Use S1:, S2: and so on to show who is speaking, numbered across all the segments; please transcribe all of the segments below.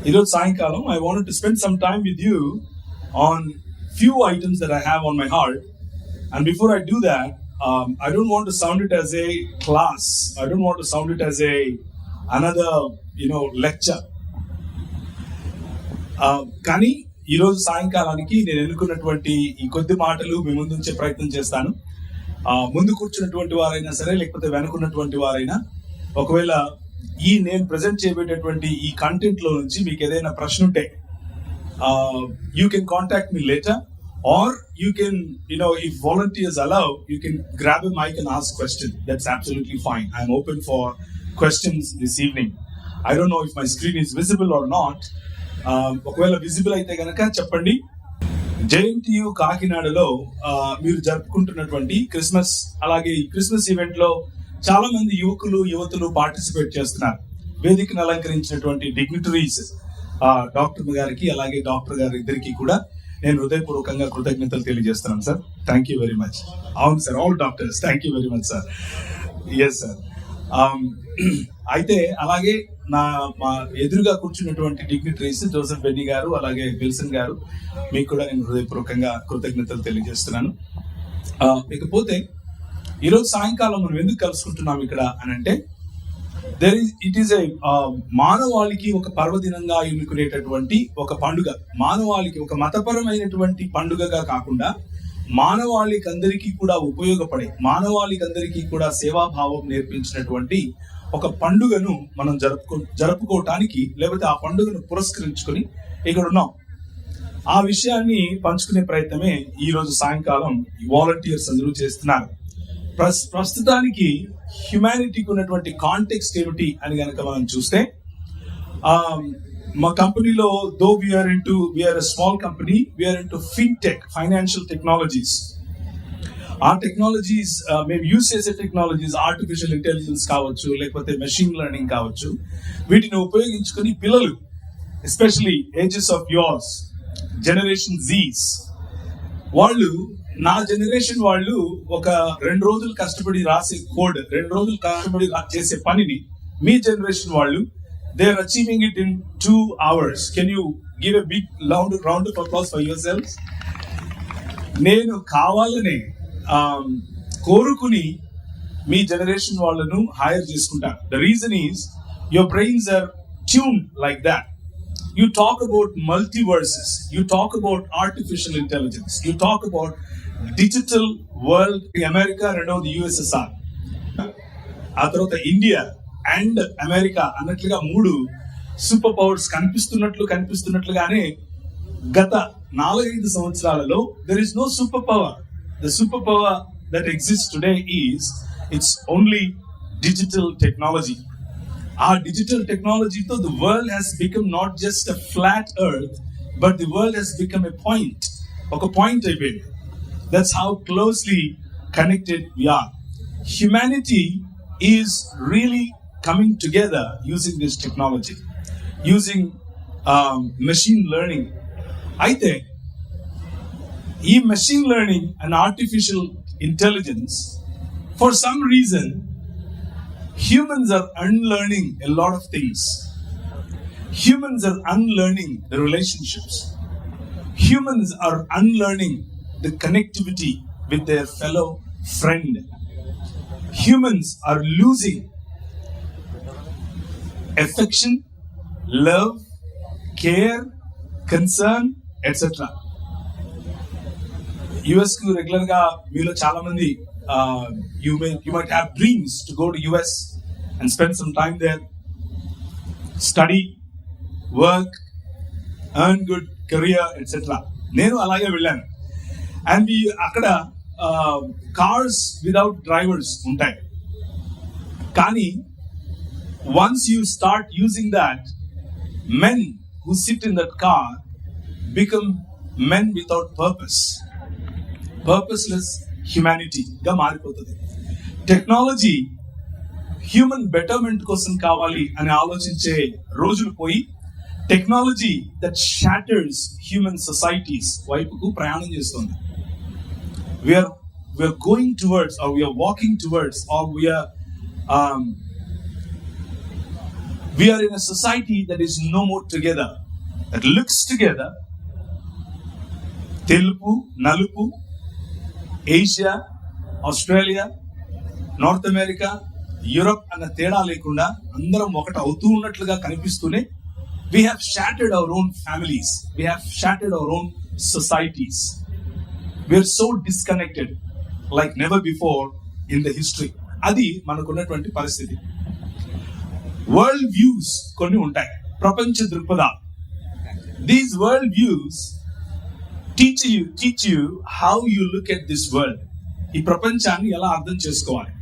S1: ఈరోజు సాయంకాలం I wanted to spend some time with you on few items that I have on my heart. And before I do that, I don't want to sound it as a class. I don't want to sound it as another lecture. కానీ ఈరోజు సాయంకాలానికి నేను ఎన్నుకున్నటువంటి ఈ కొద్ది మాటలు మీ ముందు ఉంచే ప్రయత్నం చేస్తాను. ముందు కూర్చున్నటువంటి వారైనా సరే, లేకపోతే వెనుకున్నటువంటి వారైనా, ఒకవేళ నేను ప్రజెంట్ చేయబోయేటటువంటి ఈ కంటెంట్ లో నుంచి మీకు ఏదైనా ప్రశ్న ఉంటే you can contact me later, or you can, if volunteers allow, you can grab a mic and ask questions. That's absolutely fine. I'm open for questions this evening. I don't know if my screen is visible or not. ఒకవేళ visible అయితే గనక చెప్పండి. JNTU కాకినాడలో మీరు జరుపుకుంటున్నటువంటి Christmas, అలాగే ఈ Christmas event లో చాలా మంది యువతులు పార్టిసిపేట్ చేస్తున్నారు. వేదికను అలంకరించినటువంటి డిగ్నిటరీస్ డాక్టర్ గారికి, అలాగే డాక్టర్ గారి ఇద్దరికి కూడా నేను హృదయపూర్వకంగా కృతజ్ఞతలు తెలియజేస్తున్నాను sir. Thank you very much. అవును sir, all doctors, thank you very much sir. Yes sir. అయితే అలాగే మా ఎదురుగా కూర్చున్నటువంటి డిగ్నిటరీస్ జోసెఫ్ బెన్నీ గారు, అలాగే విల్సన్ గారు, మీకు కూడా నేను హృదయపూర్వకంగా కృతజ్ఞతలు తెలియజేస్తున్నాను. ఇకపోతే ఈరోజు సాయంకాలం మనం ఎందుకు కలుసుకుంటున్నాం ఇక్కడ అని అంటే, ఇట్ ఈస్ మానవాళికి ఒక పర్వదినంగా ఎన్నుకునేటటువంటి ఒక పండుగ. మానవాళికి ఒక మతపరమైనటువంటి పండుగగా కాకుండా మానవాళికి అందరికీ కూడా ఉపయోగపడే, మానవాళికి అందరికీ కూడా సేవాభావం నేర్పించినటువంటి ఒక పండుగను మనం జరుపుకోవటానికి, లేకపోతే ఆ పండుగను పురస్కరించుకొని ఇక్కడ ఉన్నాం. ఆ విషయాన్ని పంచుకునే ప్రయత్నమే ఈ రోజు సాయంకాలం వాలంటీర్స్ అందరూ చేస్తున్నారు. ప్రస్తుతానికి హ్యుమానిటీకి ఉన్నటువంటి కాంటెక్స్ట్ ఏమిటి అని కనుక మనం చూస్తే, మా కంపెనీలో we are a small company, we are into fintech, financial technologies. ఆ టెక్నాలజీస్ మేము యూజ్ చేసే టెక్నాలజీస్ ఆర్టిఫిషియల్ ఇంటెలిజెన్స్ కావచ్చు, లేకపోతే మెషిన్ లెర్నింగ్ కావచ్చు. వీటిని ఉపయోగించుకొని పిల్లలు, especially ages of yours, generation Zs, వాళ్ళు, నా జనరేషన్ వాళ్ళు ఒక 2 రోజులు కష్టపడి రాసే కోడ్, 2 రోజులు కష్టపడి చేసే పనిని మీ జనరేషన్ వాళ్ళు they are achieving it in 2 hours. Can you give a big round of applause for your selfs? నేను కావాలనే కోరుకుని మీ జనరేషన్ వాళ్ళను హైర్ చేసుకుంటాను. The reason is your brains are tuned like that. You talk about multiverses, you talk about artificial intelligence, you talk about digital world, America, రెండవది USSR, ఆ తర్వాత ఇండియా అండ్ అమెరికా అన్నట్లుగా 3 సూపర్ పవర్స్ కనిపిస్తున్నట్లుగానే గత 4-5 సంవత్సరాలలో there is no superpower. The superpower that exists today it's only digital technology. Our digital technology, though, the world has become not just a flat earth, but the world has become a point. Okay, point అయిపోయింది. That's how closely connected we are. Humanity is really coming together using this technology, using machine learning. అయితే ఈ machine learning and artificial intelligence, for some reason, humans are unlearning a lot of things. Humans are unlearning the relationships. Humans are unlearning the connectivity with their fellow friend. Humans are losing affection, love, care, concern, etc. US కు regular గా మీలో చాలా మంది you might have dreams to go to US and spend some time there, study, work, earn good career, etc. నేను అలాగే వెళ్ళాను. And అక్కడ cars without drivers ఉంటాయి. కానీ once you start using that, men who sit in that car become men without purpose, purposeless humanity గా మారిపోతుంది. Technology human betterment కోసం కావాలి అని ఆలోచించే రోజులు పోయి, technology that shatters human societies వైపుకు ప్రయాణం చేస్తుంది. We are going towards, or we are walking towards, or We are in a society that is no more together, that looks together. Telugu, Nalupu, Asia, Australia, North America, Europe అన్న తేడా లేకుండా అందరం ఒకటి అవుతూ ఉన్నట్లుగా కనిపిస్తూనే we have shattered our own families, we have shattered our own societies. We are so disconnected like never before in the history. అది మనకున్నటువంటి పరిస్థితి. వరల్డ్ వ్యూస్ కొన్ని ఉంటాయి, ప్రపంచ దృక్పథాలు. These world views teach you how you look at this world. ఈ ప్రపంచాన్ని ఎలా అర్థం చేసుకోవాలి.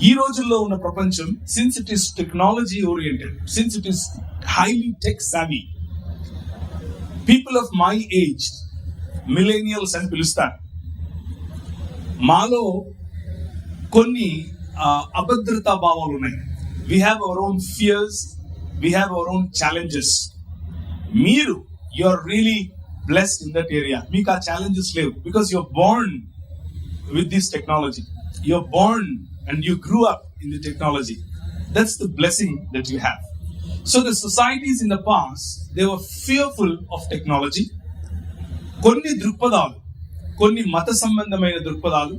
S1: ఈ రోజుల్లో ఉన్న ప్రపంచం, since it is technology oriented, since it is highly tech savvy, people of my age, millennials అని పిలుస్తారు, మాలో కొన్ని అభద్రతా భావాలు ఉన్నాయి. We have our own fears, we have our own challenges. You are really blessed in that area. మీకు ఆ challenges లేవు, because you're born with this technology. You're born and you grew up in the technology. That's the blessing that you have. So the societies in the past, they were fearful of technology. కొన్ని దృక్పథాలు, కొన్ని మత సంబంధమైన దృక్పథాలు,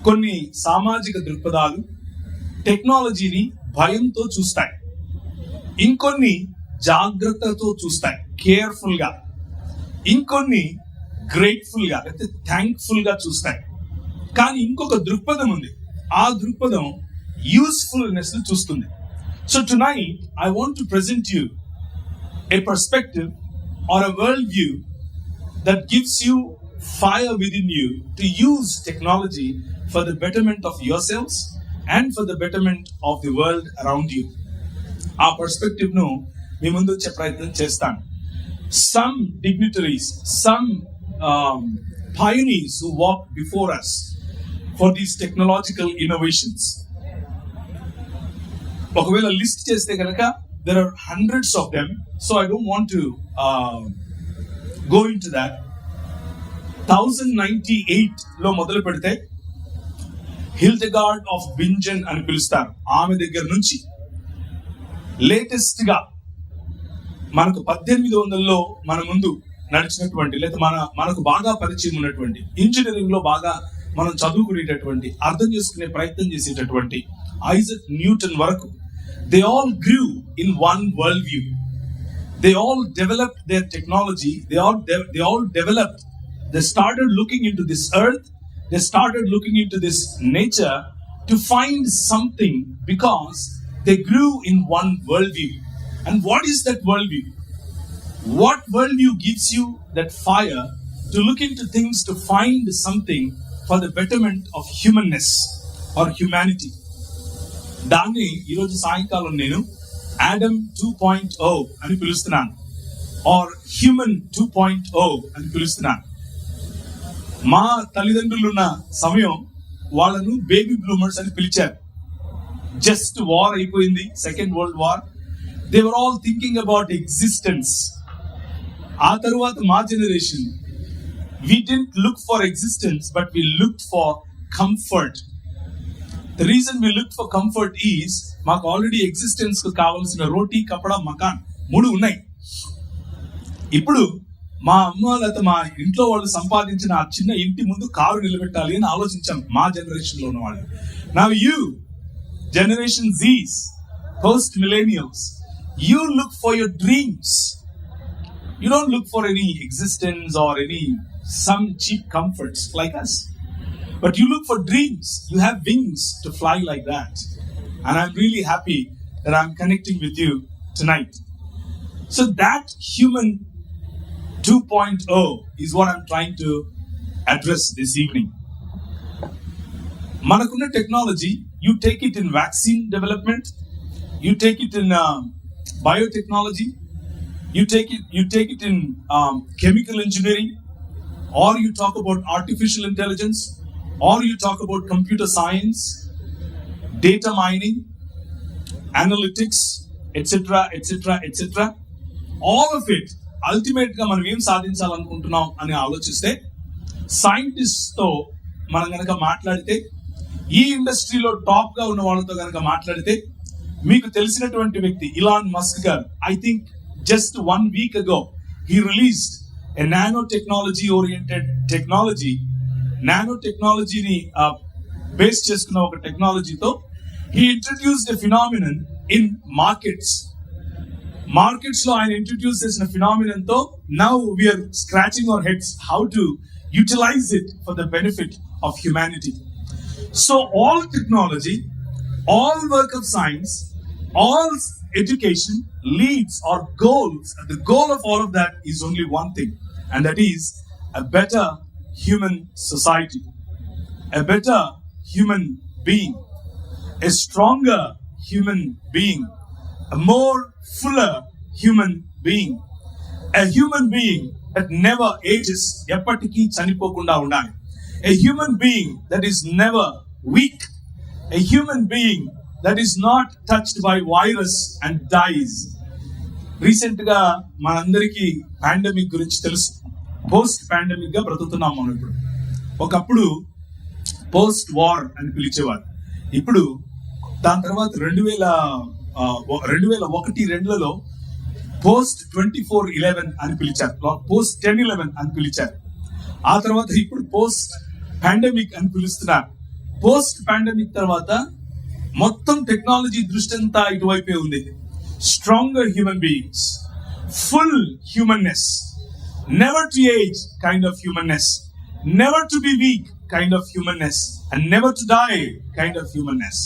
S1: కొన్ని సామాజిక దృక్పథాలు టెక్నాలజీని భయంతో చూస్తాయి. ఇంకొన్ని జాగ్రత్తతో చూస్తాయి, కేర్ఫుల్ గా. ఇంకొన్ని గ్రేట్ఫుల్ గా, లేకపోతే థ్యాంక్ఫుల్ గా చూస్తాయి. కానీ ఇంకొక దృక్పథం ఉంది, ఆ దృక్పథం యూస్ఫుల్నెస్ చూస్తుంది. So tonight I want to present you A perspective are a world view that gives you fire within you to use technology for the betterment of yourselves and for the betterment of the world around you. ఆ perspective ను మీ ముందు వచ్చే ప్రయత్నం చేస్తాను. Some dignitaries, some pioneers who walked before us for these technological innovations. ఒకవేళ list చేస్తే కనుక there are hundreds of them, so I don't want to go into that. 1098 లో మొదలు పెడితే హిల్డెగార్డ్ ఆఫ్ బింజన్ అని పిలుస్తారు. ఆమె దగ్గర నుంచి లేటెస్ట్ గా మనకు 1800లో మన ముందు నడిచినటువంటి, లేదా మనకు బాగా పరిచయం ఉన్నటువంటి, ఇంజనీరింగ్ లో బాగా మనం చదువుకునేటటువంటి, అర్థం చేసుకునే ప్రయత్నం చేసేటటువంటి ఐజక్ న్యూటన్ వరకు, they all గ్రూ in one world view. They all developed their technology. They all developed. They started looking into this earth. They started looking into this nature to find something, because they grew in one worldview. And what is that worldview? What worldview gives you that fire to look into things, to find something for the betterment of humanness or humanity? దాన్ని ఈరోజు సాయంకాలం నేను Adam 2.0 అని పిలుస్తున్నాను, are human 2.0 అని పిలుస్తున్నాను. మా తల్లిదండ్రులున్న సమయం వాళ్ళను బేబీ బ్లూమర్స్ అని పిలిచారు. జస్ట్ వార్ అయిపోయింది, second world war. They were all thinking about existence. ఆ తరువాత మా generation, we didn't look for existence, but we looked for comfort. The reason we looked for comfort is, మాకు ఆల్రెడీ ఎగ్జిస్టెన్స్ కు కావాల్సిన రోటీ, కపడా, మకాన్ 3 ఉన్నాయి. ఇప్పుడు మా అమ్మ లేకపోతే మా ఇంట్లో వాళ్ళు సంపాదించిన ఆ చిన్న ఇంటి ముందు కారు నిలబెట్టాలి అని ఆలోచించాం మా జనరేషన్ లో ఉన్న వాళ్ళు. Now you, Generation Z's, post millennials, you look for your dreams. You don't look for any existence or some cheap comforts like us. But you look for dreams. You have wings to fly like that. And I'm really happy that I'm connecting with you tonight. So that human 2.0 is what I'm trying to address this evening. Manakunna technology, you take it in vaccine development, you take it in biotechnology, you take it in chemical engineering, or you talk about artificial intelligence, or you talk about computer science, data mining, analytics, etc., etc., etc. All of it, ultimate గా మనం ఏం సాధించాలనుకుంటున్నాం అని ఆలోచిస్తే, scientist తో మనం గనక మాట్లాడితే, ఈ ఇండస్ట్రీలో టాప్ గా ఉన్న వాళ్ళతో గనక మాట్లాడితే, మీకు తెలిసినటువంటి వ్యక్తి ఇలాన్ మస్క్ గారు, I think just 1 week ago he released a nanotechnology oriented technology. నానో టెక్నాలజీని బేస్ చేసుకున్న ఒక టెక్నాలజీతో he introduced a phenomenon in markets లో ఆయన ఇంట్రడ్యూస్ చేసిన ఫినామినన్ తో now we are scratching our heads how to utilise it for the benefit of humanity. So all technology, all work of science, all education leads or goals, and the goal of all of that is only one thing, and that is a better human society, a better human being, a stronger human being, a more fuller human being, a human being that never ages, eppatiki chanipokunda undali, a human being that is never weak, a human being that is not touched by virus and dies. Recent గా మనందరికీ pandemic గురించి తెలుసు. Post pandemic గా బ్రతుకుతున్నాం మనం. ఒకప్పుడు post war అని పిలిచేవారు. ఇప్పుడు దాని తర్వాత 2001-2లో పోస్ట్ 24/11 అని పిలిచారు, పోస్ట్ 10/11 అని పిలిచారు. ఆ తర్వాత ఇప్పుడు పోస్ట్ పాండమిక్ అని పిలుస్తున్నారు. పోస్ట్ పాండమిక్ తర్వాత మొత్తం టెక్నాలజీ దృష్టి అంతా ఇటువైపే ఉంది. Stronger human beings, full humanness, never to age kind of humanness, never to be weak kind of humanness, and never to die kind of humanness.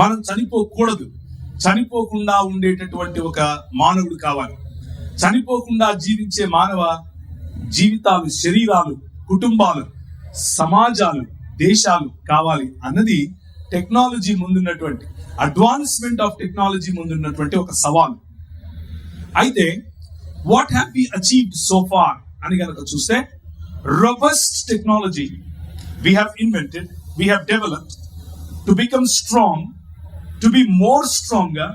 S1: మనం చనిపోకూడదు, చనిపోకుండా ఉండేటటువంటి ఒక మానవుడు కావాలి. చనిపోకుండా జీవించే మానవ జీవితాలు, శరీరాలు, కుటుంబాలు, సమాజాలు, దేశాలు కావాలి అన్నది టెక్నాలజీ ముందున్నటువంటి, అడ్వాన్స్మెంట్ ఆఫ్ టెక్నాలజీ ముందున్నటువంటి ఒక సవాల్. అయితే what have we achieved so far అని కనుక చూస్తే, robust technology we have invented, we have developed to become strong, to be more stronger,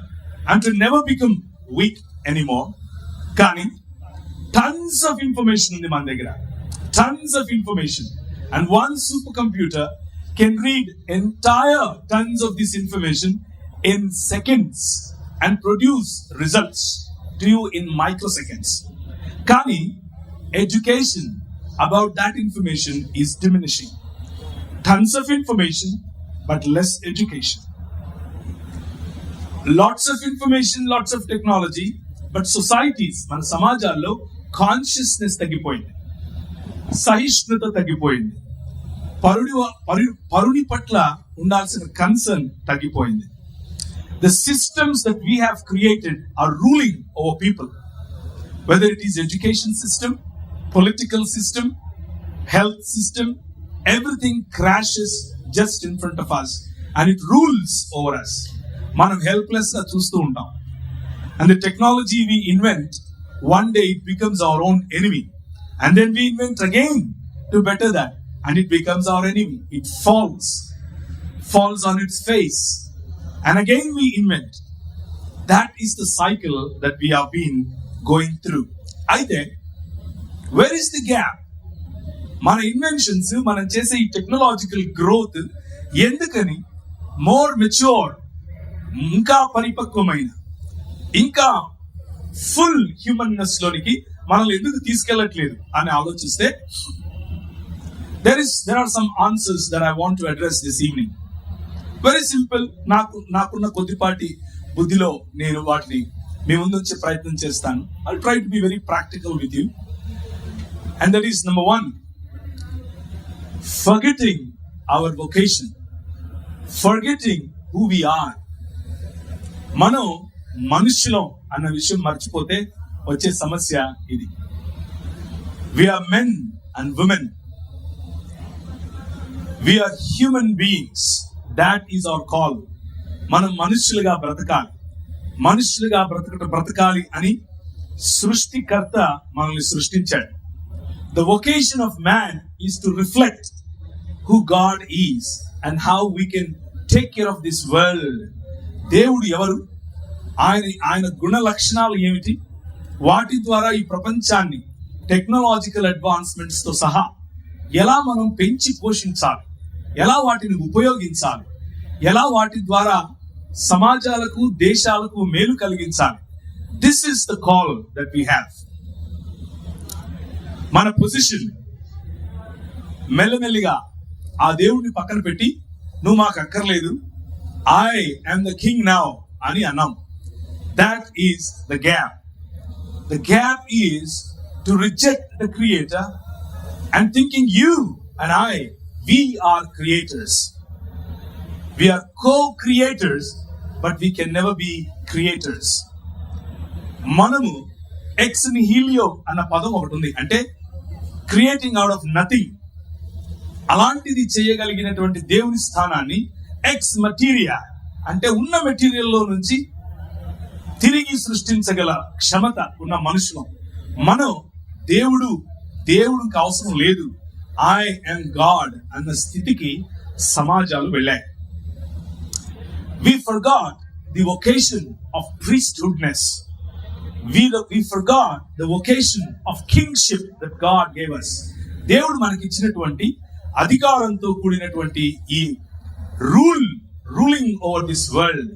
S1: and to never become weak anymore. కానీ tons of information ఉంది మన దగ్గర, tons of information, and one supercomputer can read entire tons of this information in seconds and produce results to you in microseconds. Kani education about that information is diminishing. Tons of information but less education. Lots of information, lots of technology, but societies, మన సమాజాల్లో consciousness తగ్గిపోయింది, సహిష్ణుత తగ్గిపోయింది, పరుని పట్ల ఉండాల్సిన concern తగ్గిపోయింది. The systems that we have created are ruling over people, whether it is education system, political system, health system, everything crashes just in front of us and it rules over us. మనం helpless గా చూస్తూ ఉంటాం. And the technology we invent, one day it becomes our own enemy, and then we invent again to better that, and it becomes our enemy. It falls on its face, and again we invent. That is the cycle that we have been going through. Aithe, where is the gap? మన inventions, మనం చేసే ఈ technological growth ఎందుకని more mature, ఇంకా పరిపక్వమైన, ఇంకా full humanness లోనికి మనల్ని ఎందుకు తీసుకెళ్ళట్లేదు అని ఆలోచిస్తే, there are some answers that I want to address this evening. Very simple. నాకున్న కొద్దిపాటి బుద్ధిలో నేను వాటిని మీ ముందు వచ్చే ప్రయత్నం చేస్తాను. I'll try to be very practical with you. And that is number 1, forgetting our vocation, forgetting who we are. మనం మనుషులం అన్న విషయం మర్చిపోతే వచ్చే సమస్య ఇది. We are men and women. We are human beings. That is our call. మనం మనుషులుగా బ్రతకాలి, మనుషులుగా బ్రతకాలి అని సృష్టికర్త మనల్ని సృష్టించాడు. The vocation of man is to reflect who God is and how we can take care of this world. దేవుడు ఎవరు, ఆయన గుణ లక్షణాలు ఏమిటి, వాటి ద్వారా ఈ ప్రపంచాన్ని టెక్నాలజికల్ అడ్వాన్స్మెంట్స్ తో సహా ఎలా మనం పెంచి పోషించాలి, ఎలా వాటిని ఉపయోగించాలి, ఎలా వాటి ద్వారా సమాజాలకు, దేశాలకు మేలు కలిగించాలి. This is the call that we have. మన పొజిషన్ మెల్లమెల్లిగా ఆ దేవుడిని పక్కన పెట్టి, నువ్వు మాకు అక్కర్లేదు, I am the king now అని అన్నాం. That is the gap. The gap is to reject the creator and thinking you and I, we are creators. We are co-creators, but we can never be creators. మనము X నిహిలియో అన్న పదం ఒకటి ఉంది, అంటే creating out of nothing. అలాంటిది చేయగలిగినటువంటి దేవుని స్థానాన్ని ఎక్స్ మటీరియా, అంటే ఉన్న మెటీరియల్లో నుంచి తిరిగి సృష్టించగల క్షమత ఉన్న మనుషులం మనం. దేవుడికి అవసరం లేదు, ఐ యామ్ గాడ్ అన్న స్థితికి సమాజాలు వెళ్ళాయి. We forgot the vocation of priesthoodness. We forgot the vocation of kingship that God gave us. దేవుడు మనకి ఇచ్చినటువంటి అధికారంతో కూడినటువంటి ఈ రూలింగ్ ఓవర్ దిస్ వరల్డ్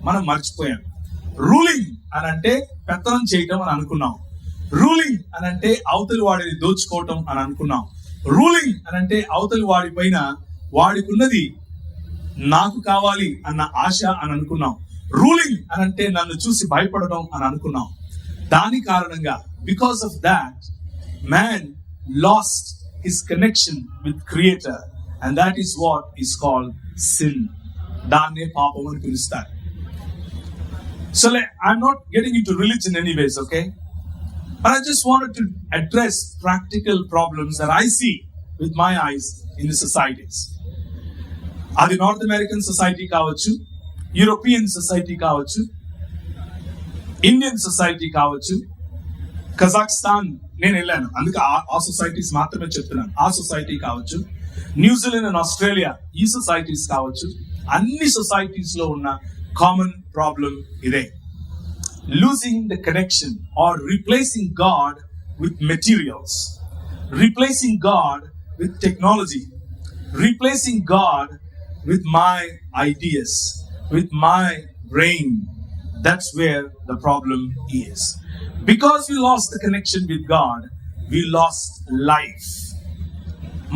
S1: మనం మర్చిపోయాం. రూలింగ్ అని అంటే పెత్తనం చేయటం అని అనుకున్నాం. రూలింగ్ అని అంటే అవతలి వాడిని దోచుకోవటం అని అనుకున్నాం. రూలింగ్ అని అంటే అవతలి వాడి పైన వాడికి ఉన్నది నాకు కావాలి అన్న ఆశ అని అనుకున్నాం. రూలింగ్ అని అంటే నన్ను చూసి భయపడడం అని అనుకున్నాం. దాని కారణంగా, because of that, man lost his connection with creator, and that is what is called sin. దాన్నే పాపం అని పిలుస్తారు. So I'm not getting into religion anyways, okay? But I just wanted to address practical problems that I see with my eyes in the societies. అది north American society కావచ్చు, European society కావచ్చు, Indian society కావచ్చు, Kazakhstan నేను వెళ్ళాను, అందుకే ఆ societies మాత్రమే చెప్తున్నాను. ఆ సొసైటీ కావచ్చు, న్యూజిలాండ్ అండ్ ఆస్ట్రేలియా, ఈ సొసైటీస్ కావచ్చు. అన్ని సొసైటీస్ లో ఉన్న కామన్ ప్రాబ్లం ఇదే. Losing the connection or replacing God with materials, replacing God with technology, replacing God with my ideas, with my brain. That's where the problem is. Because we lost the connection with God, we lost life.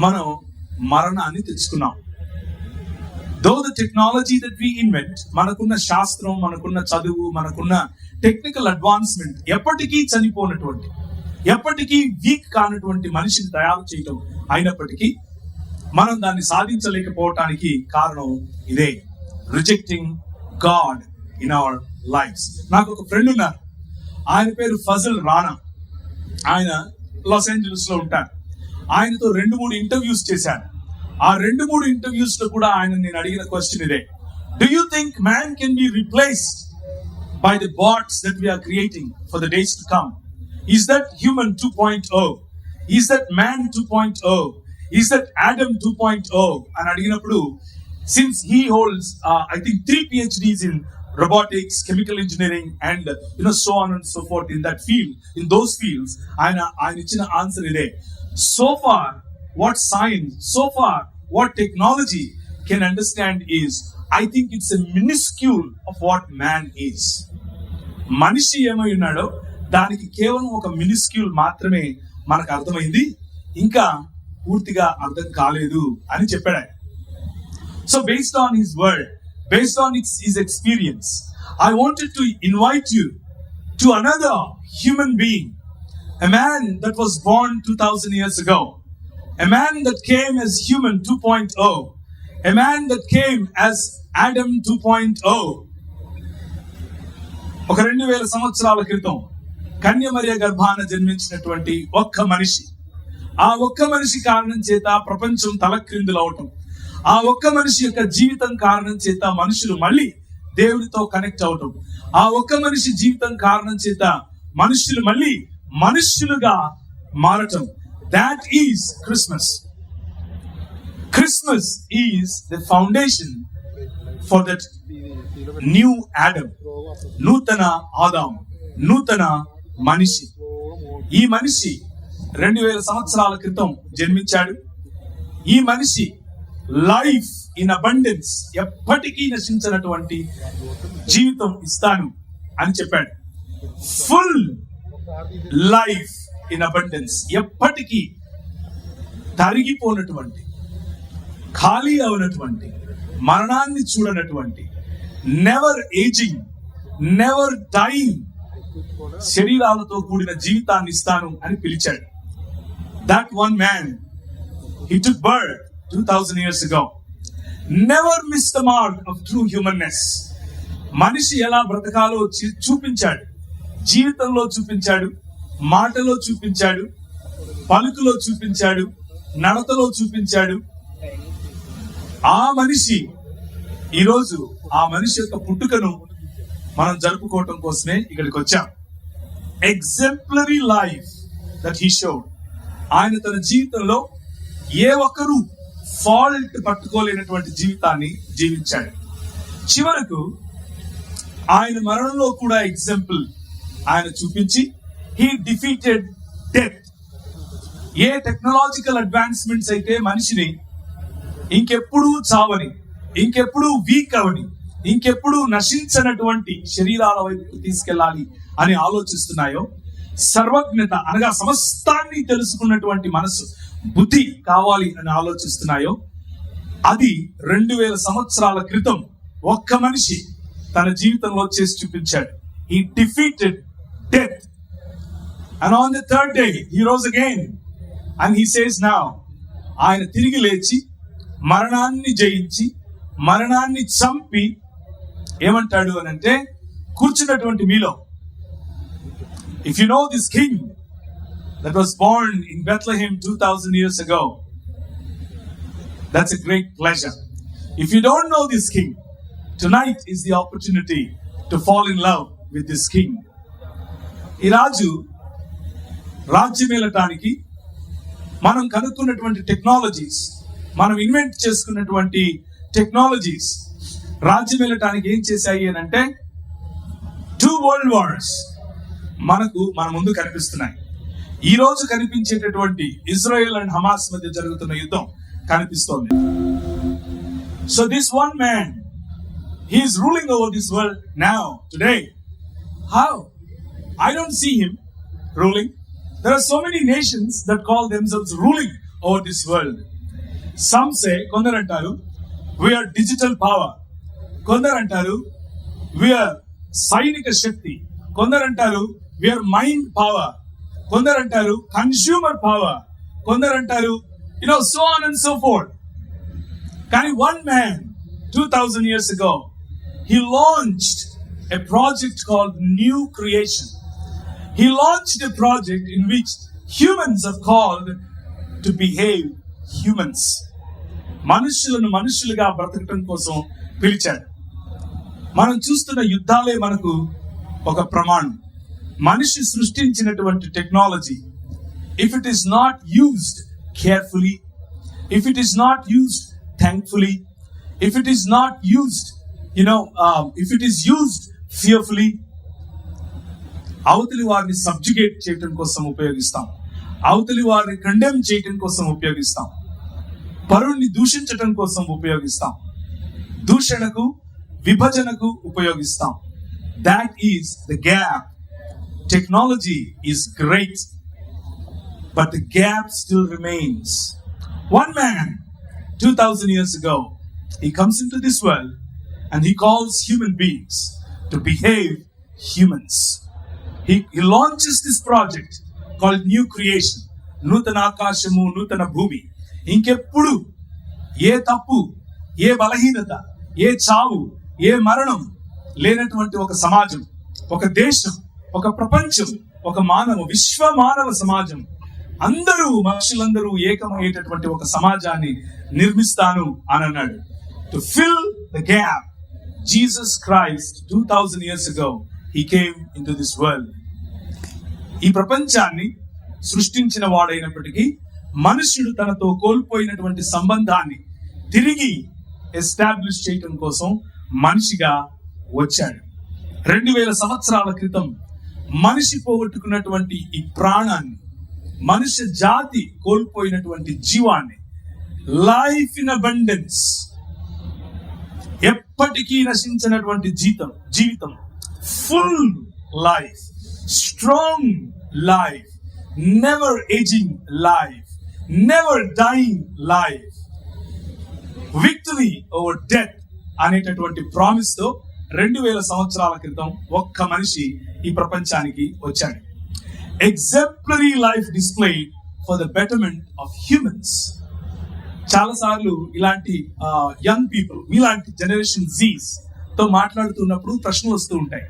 S1: మనం మరణాన్ని తెచ్చుకున్నాం. Though the technology that we invent, మనకున్న శాస్త్రం, మనకున్న చదువు, మనకున్న technical advancement ఎప్పటికీ చనిపోయినటువంటి, ఎప్పటికీ వీక్ కానటువంటి మనిషిని తయారు చేయటం అయినప్పటికీ మనం దాన్ని సాధించలేకపోవటానికి కారణం ఇదే, rejecting God in our lifes. నాకు ఒక ఫ్రెండ్ ఉన్నారు, ఆయన పేరు ఫజల్ రానా. ఆయన లాస్ ఏంజలస్ లో ఉంటారు. ఆయనతో 2-3 ఇంటర్వ్యూస్ చేశాను. ఆ 2-3 ఇంటర్వ్యూస్ లో కూడా ఆయన నేను అడిగిన క్వశ్చన్ ఇదే: do you think man can be replaced by the bots that we are creating for the days to come? Is that human 2.0? Is that man 2.0? Is that Adam 2.0? And adiginappudu, since he holds I think 3 PhDs in robotics, chemical engineering, and so on and so forth in that field, in those fields, ayana ichina answer ide. So far what science, so far what technology can understand is, I think it's a minuscule of what man is. మనిషి ఏమై ఉన్నాడో దానికి కేవలం ఒక minuscule మాత్రమే మనకు అర్థమైంది, ఇంకా పూర్తిగా అర్థం కాలేదు అని చెప్పాడు ఆయన. So based on his word, based on his experience, I wanted to invite you to another human being, a man that was born 2000 years ago, a man that came as human 2.0, a man that came as Adam 2.0. ఒక 2000 సంవత్సరాల క్రితం కన్యమరియ గర్భాన జన్మించినటువంటి ఒక్క మనిషి, ఆ ఒక్క మనిషి కారణం చేత ప్రపంచం తలక్రిందులవటం, ఆ ఒక్క మనిషి యొక్క జీవితం కారణం చేత మనుషులు మళ్ళీ దేవుడితో కనెక్ట్ అవటం, ఆ ఒక్క మనిషి జీవితం కారణం చేత మనుషులు మళ్ళీ మనుష్యులుగా మారటం, that is Christmas. Christmas is the foundation for that new Adam, నూతన ఆదాం, నూతన మనిషి. ఈ మనిషి 2000 సంవత్సరాల క్రితం జన్మించాడు. ఈ మనిషి లైఫ్ ఇన్ అబండెన్స్, ఎప్పటికీ నశించినటువంటి జీవితం ఇస్తాను అని చెప్పాడు. ఫుల్ లైఫ్ ఇన్ అబండెన్స్, ఎప్పటికీ తరిగిపోనటువంటి, ఖాళీ అవునటువంటి, మరణాన్ని చూడనటువంటి, నెవర్ ఏజింగ్, నెవర్ డైయింగ్ శరీరాలతో కూడిన జీవితాన్ని ఇస్తాను అని పిలిచాడు. That one man, he took birth 2000 years ago, never missed the mark of true humanness. మనిషి ఎలా బ్రతకాలో చూపించాడు, జీవితంలో చూపించాడు, మాటలో చూపించాడు, పలుకులో చూపించాడు, నడతలో చూపించాడు. ఆ మనిషి ఈరోజు, ఆ మనిషి యొక్క పుట్టుకను మనం జరుపుకోవటం కోసమే ఇక్కడికి వచ్చాం. Exemplary life that he showed. ఆయన తన జీవితంలో ఏ ఒక్కరూ ఫాల్ట్ పట్టుకోలేనటువంటి జీవితాన్ని జీవించాడు. చివరకు ఆయన మరణంలో కూడా ఎగ్జాంపుల్ ఆయన చూపించి he defeated death. A technological advancements అయితే మనిషిని ఇంకెప్పుడు చావని, ఇంకెప్పుడు వీక్ అవని, ఇంకెప్పుడు నశించనటువంటి శరీరాల వైపు తీసుకెళ్ళాలి అని ఆలోచిస్తున్నాయో, సర్వజ్ఞత అనగా సమస్తాన్ని తెలుసుకున్నటువంటి మనసు, బుద్ధి కావాలి అని ఆలోచిస్తున్నాయో, అది 2000 సంవత్సరాల క్రితం ఒక్క మనిషి తన జీవితంలో చేసి చూపించాడు. He defeated death, and on the third day he rose again, and he says now, ఆయన తిరిగి లేచి మరణాన్ని జయించి, మరణాన్ని చంపి ఏమంటాడు అని అంటే, కూర్చున్నటువంటి మీలో, if you know this king that was born in Bethlehem 2000 years ago, that's a great pleasure. If you don't know this king, tonight is the opportunity to fall in love with this king. ఈ రాజు రాజ్యమేలటానికి మనం కనుక్కున్నటువంటి technologies, మనం invent చేసుకున్నటువంటి technologies రాజ్యమేలటానికి ఏం చేశాయి అని అంటే, 2 world wars మన ముందు కనిపిస్తున్నాయి. ఈ రోజు కనిపించేటటువంటి ఇజ్రాయెల్ అండ్ హమాస్ మధ్య జరుగుతున్న యుద్ధం కనిపిస్తోంది. So this one man, he is ruling over this world now, today. How? I don't see him ruling. There are so many nations that call themselves ruling over this world. Some say, కొందరు అంటారు, we are digital power. కొందరు అంటారు, we are సైనిక శక్తి. కొందరు అంటారు, we are mind power. కొందరు అంటారు, consumer power. కొందరు అంటారు, so on and so forth. కానీ one man 2000 years ago, he launched a project called New Creation. He launched a project in which humans are called to behave humans. మనుషులను మనుషులుగా బ్రతకటం కోసం పిలిచాడు. మనం చూస్తున్న యుద్ధాలే మనకు ఒక ప్రమాణం. మనిషి సృష్టించినటువంటి technology, if it is not used carefully, if it is not used thankfully, if it is not used, if it is used fearfully, అవతలి వారిని సబ్జుగేట్ చేయటం కోసం ఉపయోగిస్తాం, అవతలి వారిని కండెమ్ చేయటం కోసం ఉపయోగిస్తాం, పరుణ్ణి దూషించటం కోసం ఉపయోగిస్తాం, దూషణకు, విభజనకు ఉపయోగిస్తాం. That is the gap. Technology is great, but the gap still remains. One man 2000 years ago, he comes into this world and he calls human beings to behave humans. He launches this project called New Creation. నూతన ఆకాశము, నూతన భూమి. ఇంకెప్పుడు ఏ తప్పు, ఏ బలహీనత, ఏ చావు, ఏ మరణం లేనటువంటి ఒక సమాజం, ఒక దేశం, ఒక ప్రపంచం, ఒక విశ్వ మానవ సమాజం, మనుషులందరూ ఏకమయ్యేటటువంటి ఒక సమాజాన్ని నిర్మిస్తాను అని అన్నాడు. To fill the gap, Jesus Christ 2000 years ago, he came into this world. ఈ ప్రపంచాన్ని సృష్టించిన వాడైనప్పటికీ మనుష్యుడు తనతో కోల్పోయినటువంటి సంబంధాన్ని తిరిగి ఎస్టాబ్లిష్ చేయటం కోసం మనిషిగా వచ్చాడు. 2000 సంవత్సరాల క్రితం మనిషి పోగొట్టుకున్నటువంటి ఈ ప్రాణాన్ని, మనుష్య జాతి కోల్పోయినటువంటి జీవాన్ని లైఫ్ ఇన్ అబండెన్స్, ఎప్పటికీ నశించినటువంటి జీవితం, full life, strong life, never ageing life, never dying life, victory over death అనేటటువంటి ప్రామిస్ తో 2000 సంవత్సరాల క్రితం ఒక్క మనిషి ఈ ప్రపంచానికి వచ్చాడు. Exemplary life display for the betterment of humans. చాలా సార్లు ఇలాంటి యంగ్ పీపుల్, మీలాంటి జనరేషన్ జీస్ తో మాట్లాడుతున్నప్పుడు ప్రశ్నలు వస్తూ ఉంటాయి.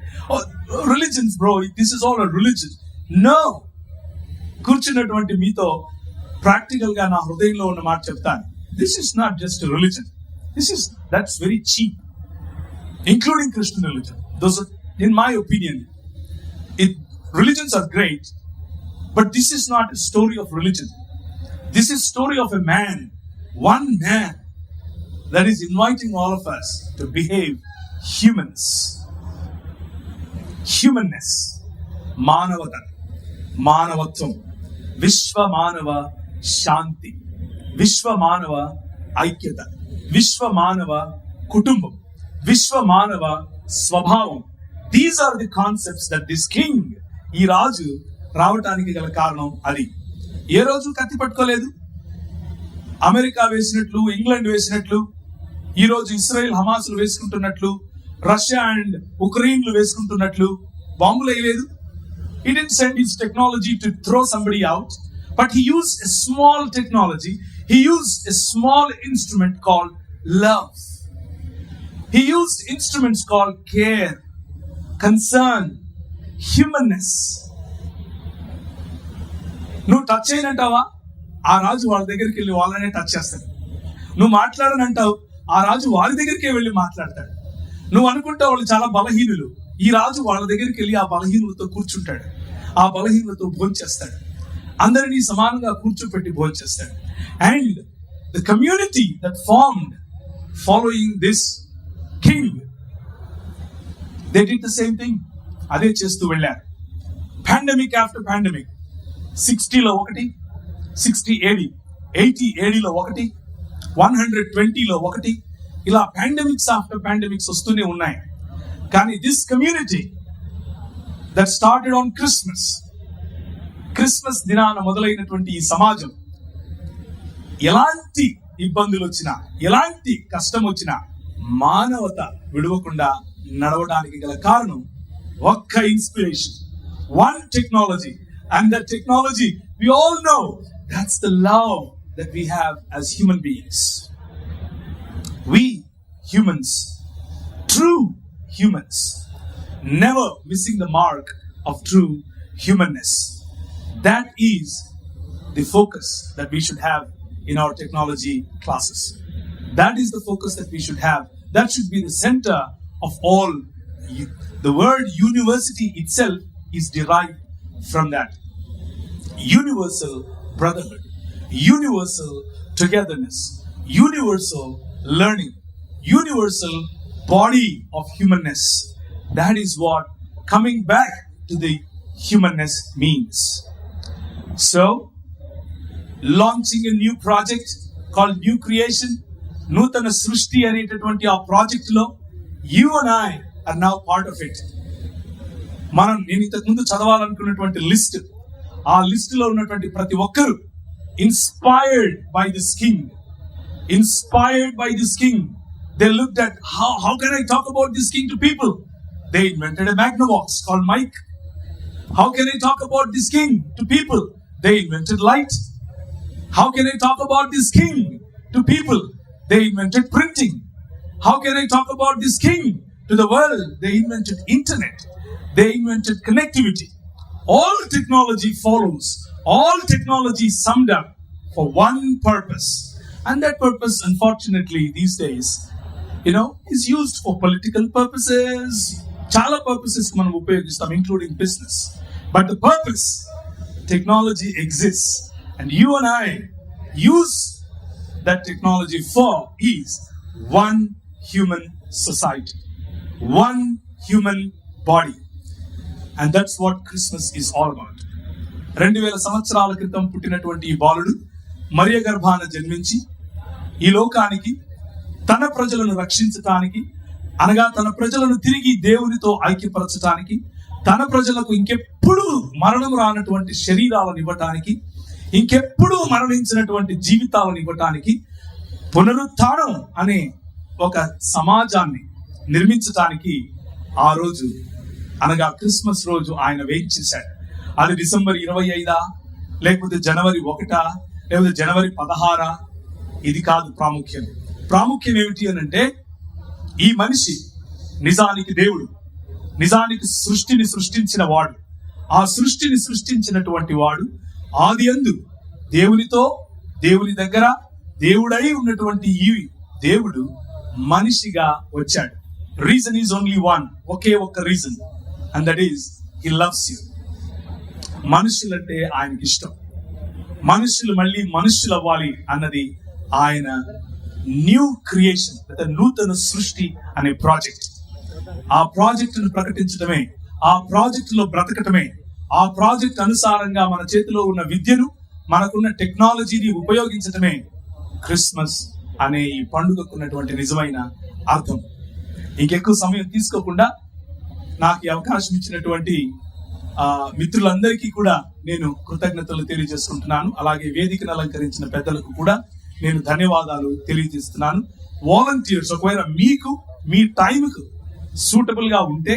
S1: Religions bro, this is all religion. No, కూర్చున్నటువంటి మీతో ప్రాక్టికల్ గా నా హృదయంలో ఉన్న మాట చెప్తాను. This is not just religion, that's very cheap, including Christian religion. Those are, in my opinion, religions are great, but this is not a story of religion. This is story of a man, one man, that is inviting all of us to behave humanness, మానవత్వం, విశ్వ మానవ శాంతి, విశ్వ మానవ ఐక్యత, విశ్వ మానవ కుటుంబం, విశ్వ మానవ స్వభావం. These are the concepts that this king, ఈ రాజు రావటానికి గల కారణం అది. ఏ రోజు కత్తి పట్టుకోలేదు. అమెరికా వేసినట్లు, ఇంగ్లాండ్ వేసినట్లు, ఈ రోజు ఇస్రాయెల్ హమాసులు వేసుకుంటున్నట్లు, రష్యా అండ్ ఉక్రెయిన్లు వేసుకుంటున్నట్లు బాంబులు వేయలేదు. He didn't send his technology to throw somebody out, but he used a small technology. He used a small instrument called love. He used instruments called care, concern, humanness. నువ్వు touch చేయనంటావా, ఆ రాజు వాళ్ళ దగ్గరికి వెళ్ళి వాళ్ళనే touch చేస్తాడు. నువ్వు మాట్లాడనంటావు, ఆ రాజు వారి దగ్గరికే వెళ్ళి మాట్లాడతాడు. నువ్వు అనుకుంటావు వాళ్ళు చాలా బలహీనులు, ఈ రాజు వాళ్ళ దగ్గరికి వెళ్ళి ఆ బలహీనులతో కూర్చుంటాడు, ఆ బలహీనులతో భోంచేస్తాడు, అందరినీ సమానంగా కూర్చోపెట్టి భోంచేస్తాడు. And the community that formed following this king, they did the same thing. అదే చేస్తూ వెళ్ళారు. పాండమిక్ ఆఫ్టర్ పాండమిక్, 60లో ఒకటి, 60 AD, 80 ADలో ఒకటి, 120లో ఒకటి, ఇలా పాండమిక్స్ ఆఫ్టర్ పాండమిక్స్ వస్తూనే ఉన్నాయి. కానీ this community that started on Christmas దినాన మొదలైనటువంటి ఈ సమాజం ఎలాంటి ఇబ్బందులు వచ్చినా, ఎలాంటి కష్టం వచ్చినా మానవత విడవకుండా నడవడానికి గల కారణం ఒక్క inspiration, one technology. And that technology we all know, that's the love that we have as human beings. We humans, true humans, never missing the mark of true humanness. That is the focus that we should have in our technology classes. That is the focus that we should have. That should be the center of all. The word university itself is derived from that. Universal brotherhood, universal togetherness, universal learning, universal body of humanness. That is what coming back to the humanness means. So, launching a new project called New Creation, Nutana Srishti అనేటటువంటి ఆ project లో you and I are now part of it. నేను ఇంతకు ముందు చదవాలనుకున్నటువంటి list, ఆ list లో ఉన్నటువంటి ప్రతి ఒక్కరు inspired by this king. They looked at how can I talk about this king to people? They invented a Magnavox called mic. How can I talk about this king to people? They invented light. How can I talk about this king to people? They invented printing. How can I talk about this king to the world? They invented internet. They invented connectivity. All technology follows. All technology summed up for one purpose. And that purpose, unfortunately, these days, is used for political purposes. Chala purposes మనం ఉపయోగిస్తాం, including business. But the purpose, technology exists, and you and I use that technology for is one human society, one human body. And that's what Christmas is all about. 2000 సంవత్సరాల క్రితం పుట్టినటువంటి ఈ బాలుడు మరియ గర్భాన జన్మించి ఈ లోకానికి తన ప్రజలను రక్షించటానికి, అనగా తన ప్రజలను తిరిగి దేవునితో ఐక్యపరచటానికి, తన ప్రజలకు ఇంకెప్పుడు మరణం రానటువంటి శరీరాలను ఇవ్వటానికి, ఇంకెప్పుడు మరణించినటువంటి జీవితాలను ఇవ్వటానికి, పునరుత్థానం అనే ఒక సమాజాన్ని నిర్మించటానికి ఆ రోజు, అనగా క్రిస్మస్ రోజు ఆయన వెయిట్ చేశాడు. అది డిసెంబర్ 25 లేకపోతే జనవరి 1 లేకపోతే జనవరి 16, ఇది కాదు ప్రాముఖ్యం. ప్రాముఖ్యం ఏమిటి అని అంటే, ఈ మనిషి నిజానికి దేవుడు, నిజానికి సృష్టిని సృష్టించిన వాడు, ఆ సృష్టిని సృష్టించినటువంటి వాడు ఆదియందు దేవునితో, దేవుని దగ్గర దేవుడై ఉన్నటువంటి ఈ దేవుడు మనిషిగా వచ్చాడు. రీజన్ ఈజ్ ఓన్లీ వన్, ఒకే ఒక్క reason, and that is he loves you. మనుషులంటే ఆయనకి ఇష్టం. మనుషులు మళ్ళీ మనుషులు అవ్వాలి అన్నది ఆయన న్యూ క్రియేషన్ లేదా నూతన సృష్టి అనే ప్రాజెక్ట్. ఆ ప్రాజెక్టును ప్రకటించడమే, ఆ ప్రాజెక్టులో బ్రతకటమే, ఆ ప్రాజెక్ట్ అనుసారంగా మన చేతిలో ఉన్న విద్యను, మనకున్న టెక్నాలజీని ఉపయోగించటమే క్రిస్మస్ అనే ఈ పండుగకున్నటువంటి నిజమైన అర్థం. ఇంకెక్కువ సమయం తీసుకోకుండా నాకు ఈ అవకాశం ఇచ్చినటువంటి మిత్రులందరికీ కూడా నేను కృతజ్ఞతలు తెలియజేసుకుంటున్నాను. అలాగే వేదికను అలంకరించిన పెద్దలకు కూడా నేను ధన్యవాదాలు తెలియజేస్తున్నాను. వాలంటీర్స్, ఒకవేళ మీకు మీ టైంకు సూటబుల్ గా ఉంటే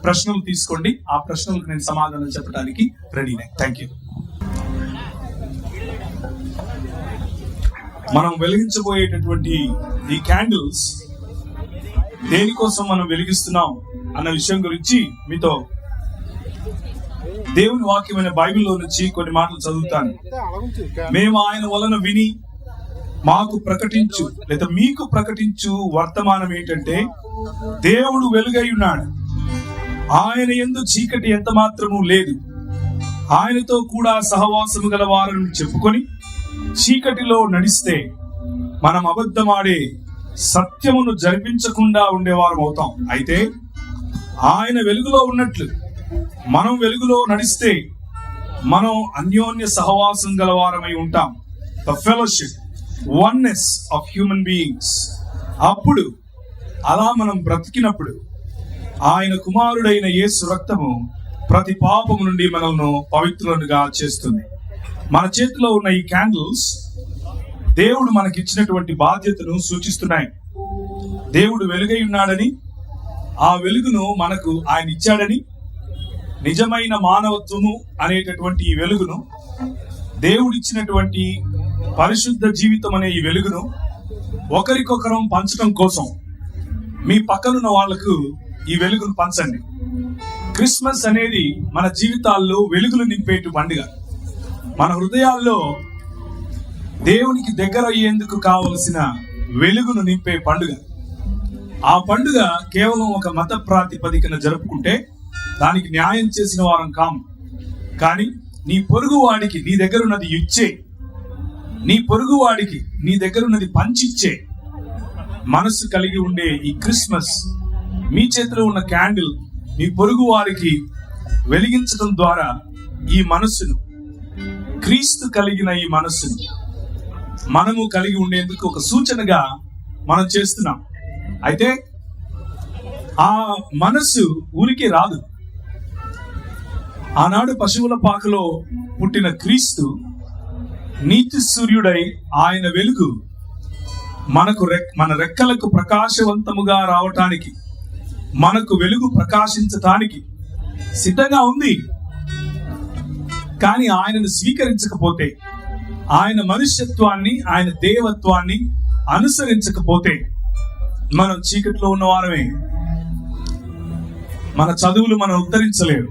S1: ప్రశ్నలు తీసుకోండి. ఆ ప్రశ్నలకు నేను సమాధానం చెప్పడానికి రెడీనే. Thank you. మనం వెలిగించబోయేటటువంటి ఈ క్యాండిల్స్ దేనికోసం మనం వెలిగిస్తున్నాం అన్న విషయం గురించి మీతో దేవుని వాక్యమైన బైబిల్లో నుంచి కొన్ని మాటలు చదువుతాను. మేము ఆయన వలన విని మాకు ప్రకటించు లేదా మీకు ప్రకటించు వర్తమానం ఏంటంటే, దేవుడు వెలుగై ఉన్నాడు, ఆయన యందు చీకటి ఎంత మాత్రము లేదు, ఆయనతో కూడా సహవాసము గల వారని చెప్పుకొని చీకటిలో నడిస్తే మనం అబద్ధమాడే సత్యమును జరిపించకుండా ఉండేవారం అవుతాం. అయితే ఆయన వెలుగులో ఉన్నట్లు మనం వెలుగులో నడిస్తే మనం అన్యోన్య సహవాసం గలవారమై ఉంటాం. The fellowship, oneness of human beings. అప్పుడు అలా మనం బ్రతికినప్పుడు ఆయన కుమారుడైన యేసు రక్తము ప్రతి పాపము నుండి మనల్ని పవిత్రులుగా చేస్తుంది. మన చేతిలో ఉన్న ఈ క్యాండిల్స్ దేవుడు మనకిచ్చినటువంటి బాధ్యతను సూచిస్తున్నాయి. దేవుడు వెలుగై ఉన్నాడని, ఆ వెలుగును మనకు ఆయన ఇచ్చాడని, నిజమైన మానవత్వము అనేటటువంటి ఈ వెలుగును, దేవుడిచ్చినటువంటి పరిశుద్ధ జీవితం అనే ఈ వెలుగును ఒకరికొకరం పంచడం కోసం మీ పక్కనున్న వాళ్లకు ఈ వెలుగును పంచండి. క్రిస్మస్ అనేది మన జీవితాల్లో వెలుగులు నింపేటు పండుగ. మన హృదయాల్లో దేవునికి దగ్గర అయ్యేందుకు కావలసిన వెలుగును నింపే పండుగ. ఆ పండుగ కేవలం ఒక మత ప్రాతిపదికన జరుపుకుంటే దానికి న్యాయం చేసిన వారం కాము. కానీ నీ పొరుగు వాడికి నీ దగ్గర ఉన్నది ఇచ్చే, నీ పొరుగు వాడికి నీ దగ్గర ఉన్నది పంచిచ్చే మనస్సు కలిగి ఉండే ఈ క్రిస్మస్, మీ చేతిలో ఉన్న క్యాండిల్ మీ పొరుగు వారికి వెలిగించడం ద్వారా ఈ మనస్సును, క్రీస్తు కలిగిన ఈ మనస్సును మనము కలిగి ఉండేందుకు ఒక సూచనగా మనం చేస్తున్నాం. అయితే ఆ మనస్సు ఊరికే రాదు. ఆనాడు పశువుల పాకలో పుట్టిన క్రీస్తు నీతి సూర్యుడై ఆయన వెలుగు మనకు మన రెక్కలకు ప్రకాశవంతముగా రావటానికి, మనకు వెలుగు ప్రకాశించటానికి సిద్ధంగా ఉంది. కానీ ఆయనను స్వీకరించకపోతే, ఆయన మనుష్యత్వాన్ని, ఆయన దేవత్వాన్ని అనుసరించకపోతే మనం చీకట్లో ఉన్నవారమే. మన చదువులు మనం ఉద్ధరించలేవు,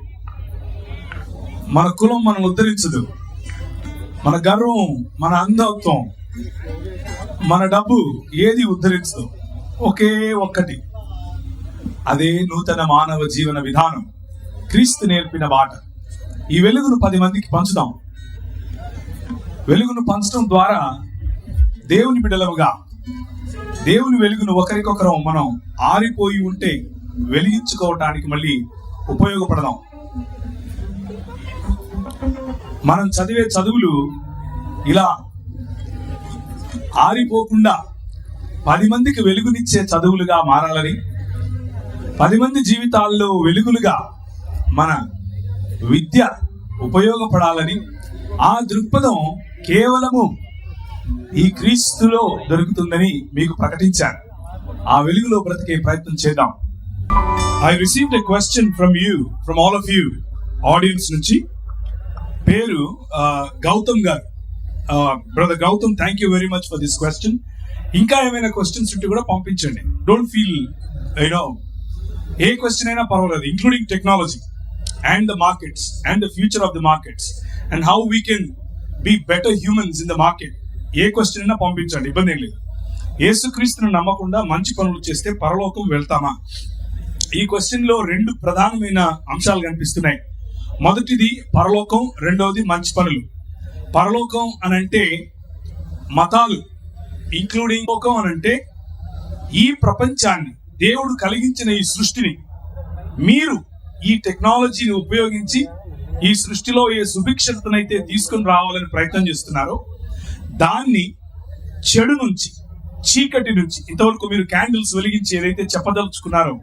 S1: మన కులం మనం ఉద్ధరించదు, మన గర్వం, మన అంధత్వం, మన డబ్బు ఏది ఉద్ధరించదు. ఒకే ఒక్కటి, అదే నూతన మానవ జీవన విధానం, క్రీస్తు నేర్పిన బాట. ఈ వెలుగును 10 మందికి పంచుదాం. వెలుగును పంచడం ద్వారా దేవుని బిడ్డలముగా దేవుని వెలుగును ఒకరికొకరం మనం ఆరిపోయి ఉంటే వెలిగించుకోవటానికి మళ్ళీ ఉపయోగపడదాం. మనం చదివే చదువులు ఇలా ఆరిపోకుండా 10 మందికి వెలుగునిచ్చే చదువులుగా మారాలని, 10 మంది జీవితాల్లో వెలుగులుగా మన విద్య ఉపయోగపడాలని ఆ దృక్పథం కేవలము ఈ క్రీస్తులో దొరుకుతుందని మీకు ప్రకటించాను. ఆ వెలుగులో బ్రతికే ప్రయత్నం చేద్దాం. I received a question from you, from all of you, audience నుంచి. పేరు గౌతమ్ గారు. Brother Gautam, thank you very much for this question. ఇంకా ఏమైనా క్వశ్చన్స్ ఉంటే కూడా పంపించండి. డోంట్ ఫీల్ ఏ క్వశ్చన్ అయినా పర్వాలేదు, including technology and the markets and the future of the markets and how we can be better humans in the market. ఏ question అయినా పంపించండి, ఇబ్బంది ఏం లేదు. యేసుక్రీస్తును నమ్మకుండా మంచి పనులు చేస్తే పరలోకం వెళ్తామా? ఈ క్వశ్చన్ లో 2 ప్రధానమైన అంశాలు కనిపిస్తున్నాయి. మొదటిది పరలోకం, రెండవది మంచి పనులు. పరలోకం అని అంటే మతాలు, ఇంక్లూడింగ్ లోకం అని అంటే ఈ ప్రపంచాన్ని, దేవుడు కలిగించిన ఈ సృష్టిని మీరు ఈ టెక్నాలజీని ఉపయోగించి ఈ సృష్టిలో ఏ సుభిక్షతనైతే తీసుకుని రావాలని ప్రయత్నం చేస్తున్నారో దాన్ని చెడు నుంచి, చీకటి నుంచి, ఇంతవరకు మీరు క్యాండిల్స్ వెలిగించి ఏదైతే చెప్పదలుచుకున్నారో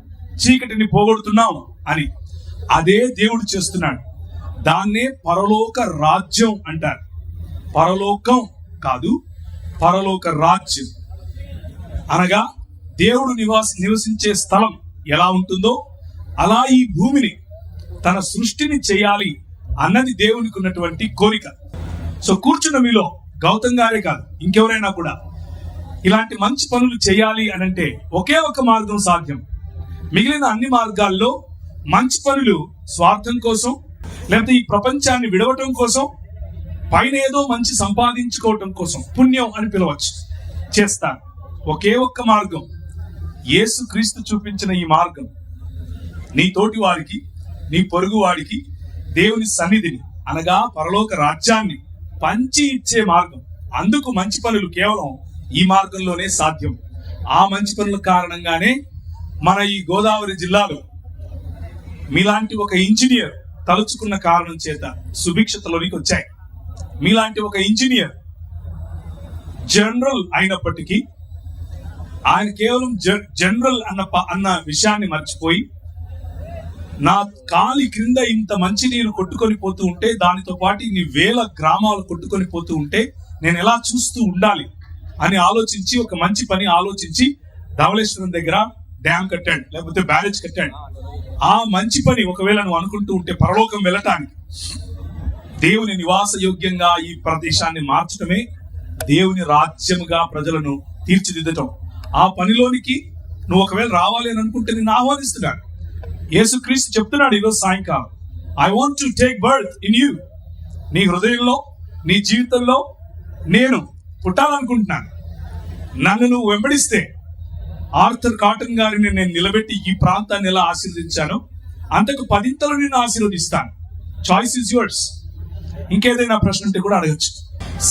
S1: చీకటిని పోగొడుతున్నాం అని, అదే దేవుడు చేస్తున్నాడు. దాన్నే పరలోక రాజ్యం అంటారు. పరలోకం కాదు, పరలోక రాజ్యం అనగా దేవుడు నివసించే స్థలం ఎలా ఉంటుందో అలా ఈ భూమిని, తన సృష్టిని చేయాలి అన్నది దేవునికి ఉన్నటువంటి కోరిక. సో కూర్చున్న మీలో గౌతమ్ గారే కాదు, ఇంకెవరైనా కూడా ఇలాంటి మంచి పనులు చేయాలి అనంటే ఒకే ఒక మార్గం సాధ్యం. మిగిలిన అన్ని మార్గాల్లో మంచి పనులు స్వార్థం కోసం, లేకపోతే ఈ ప్రపంచాన్ని విడవటం కోసం, పైన ఏదో మంచి సంపాదించుకోవటం కోసం, పుణ్యం అని పిలవచ్చు, చేస్తారు. ఒకే ఒక్క మార్గం, యేసుక్రీస్తు చూపించిన ఈ మార్గం, నీ తోటి వారికి, నీ పొరుగు వాడికి దేవుని సన్నిధిని అనగా పరలోక రాజ్యాన్ని పంచి ఇచ్చే మార్గం. అందుకు మంచి పనులు కేవలం ఈ మార్గంలోనే సాధ్యం. ఆ మంచి పనుల కారణంగానే మన ఈ గోదావరి జిల్లాలో మీలాంటి ఒక ఇంజనీర్ తలుచుకున్న కారణం చేత సుభిక్షతలోనికి వచ్చాయి. మీలాంటి ఒక ఇంజనీర్ జనరల్ అయినప్పటికీ ఆయన కేవలం జనరల్ అన్న విషయాన్ని మర్చిపోయి, నా కాలి క్రింద ఇంత మంచినీరు కొట్టుకొని పోతూ ఉంటే, దానితో పాటు ఇన్ని వేల గ్రామాలు కొట్టుకొని పోతూ ఉంటే నేను ఎలా చూస్తూ ఉండాలి అని ఆలోచించి, ఒక మంచి పని ఆలోచించి ధవళేశ్వరం దగ్గర డ్యామ్ కట్టాడు, లేకపోతే బ్యారేజ్ కట్టాడు. ఆ మంచి పని ఒకవేళ నువ్వు అనుకుంటూ ఉంటే పరలోకం వెళ్ళటానికి, దేవుని నివాస యోగ్యంగా ఈ ప్రదేశాన్ని మార్చడమే దేవుని రాజ్యముగా ప్రజలను తీర్చిదిద్దటం. ఆ పనిలోనికి నువ్వు ఒకవేళ రావాలి అని అనుకుంటే నిన్ను ఆహ్వానిస్తున్నాడు. యేసుక్రీస్తు చెప్తున్నాడు ఈరోజు సాయంకాలం, I want to take birth in you. నీ హృదయంలో, నీ జీవితంలో నేను పుట్టాలనుకుంటున్నాను. నన్ను నువ్వు వెంబడిస్తే ఆర్థర్ కాటన్ గారిని నేను నిలబెట్టి ఈ ప్రాంతాన్ని ఎలా ఆశీర్వదించానో అంతకు 10 నిన్ను ఆశీర్వదిస్తాను. Choice is yours. ఇంకేదైనా ప్రశ్న ఉంటే కూడా అడగచ్చు.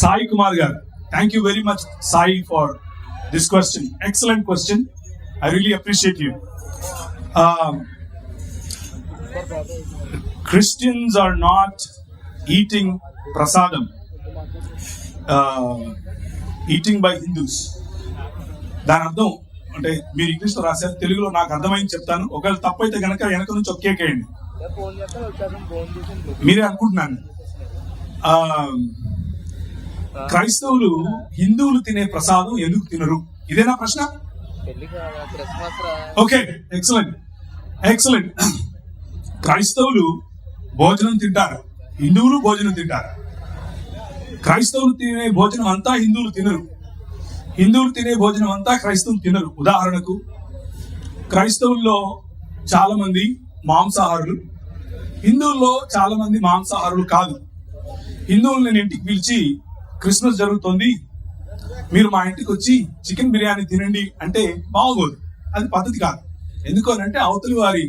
S1: సాయి కుమార్ గారు, thank you very much Sai for this question. Excellent question. I really appreciate you. Christians are not eating prasadam, eating by Hindus. దాని అర్థం అంటే మీరు ఇంగ్లీష్లో రాశారు, తెలుగులో నాకు అర్థమైంది చెప్తాను. ఒకవేళ తప్పైతే కనుక వెనక నుంచి ఒక్కేకేయండి. మీరే అనుకుంటున్నాను. క్రైస్తవులు హిందువులు తినే ప్రసాదం ఎందుకు తినరు? ఇదేనా ప్రశ్న? Okay, excellent excellent. క్రైస్తవులు భోజనం తింటారు, హిందువులు భోజనం తింటారు. క్రైస్తవులు తినే భోజనం అంతా హిందువులు తినరు, హిందువులు తినే భోజనం అంతా క్రైస్తవులు తినరు. ఉదాహరణకు క్రైస్తవుల్లో చాలా మంది మాంసాహారులు, హిందువుల్లో చాలా మంది మాంసాహారులు కాదు. హిందువులు నేను ఇంటికి పిలిచి, క్రిస్మస్ జరుగుతుంది, మీరు మా ఇంటికి వచ్చి చికెన్ బిర్యానీ తినండి అంటే బాగోదు, అది పద్ధతి కాదు. ఎందుకు అని అంటే అవతలి వారి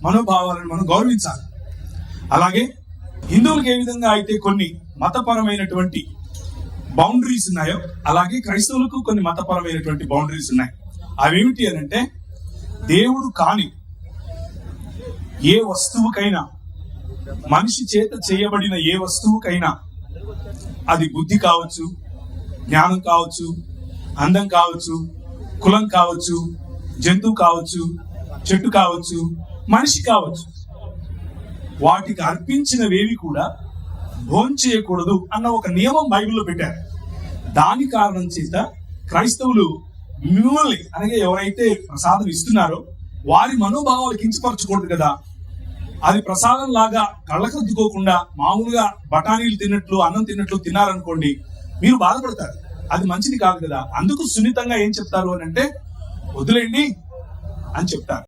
S1: మనోభావాలను మనం గౌరవించాలి. అలాగే హిందువులకు ఏ విధంగా అయితే కొన్ని మతపరమైనటువంటి బౌండరీస్ ఉన్నాయో, అలాగే క్రైస్తవులకు కొన్ని మతపరమైనటువంటి బౌండరీస్ ఉన్నాయి. అవేమిటి అని అంటే, దేవుడు కాని ఏ వస్తువుకైనా, మనిషి చేత చేయబడిన ఏ వస్తువుకైనా, అది బుద్ధి కావచ్చు, జ్ఞానం కావచ్చు, అందం కావచ్చు, కులం కావచ్చు, జంతువు కావచ్చు, చెట్టు కావచ్చు, మనిషి కావచ్చు, వాటికి అర్పించినవేవి కూడా భోంచేయకూడదు అన్న ఒక నియమం బైబిల్లో పెట్టారు. దాని కారణం చేత క్రైస్తవులు మిమ్మల్ని అనగా ఎవరైతే ప్రసాదం ఇస్తున్నారో వారి మనోభావాలు కించపరచకూడదు కదా. అది ప్రసాదం లాగా కళ్ళకద్దుకోకుండా మామూలుగా బఠానీలు తిన్నట్లు అన్నం తిన్నట్లు తిన్నారనుకోండి, మీరు బాధపడతారు. అది మంచిది కాదు కదా. అందుకు సున్నితంగా ఏం చెప్తారు అని అంటే, వదిలేండి అని చెప్తారు.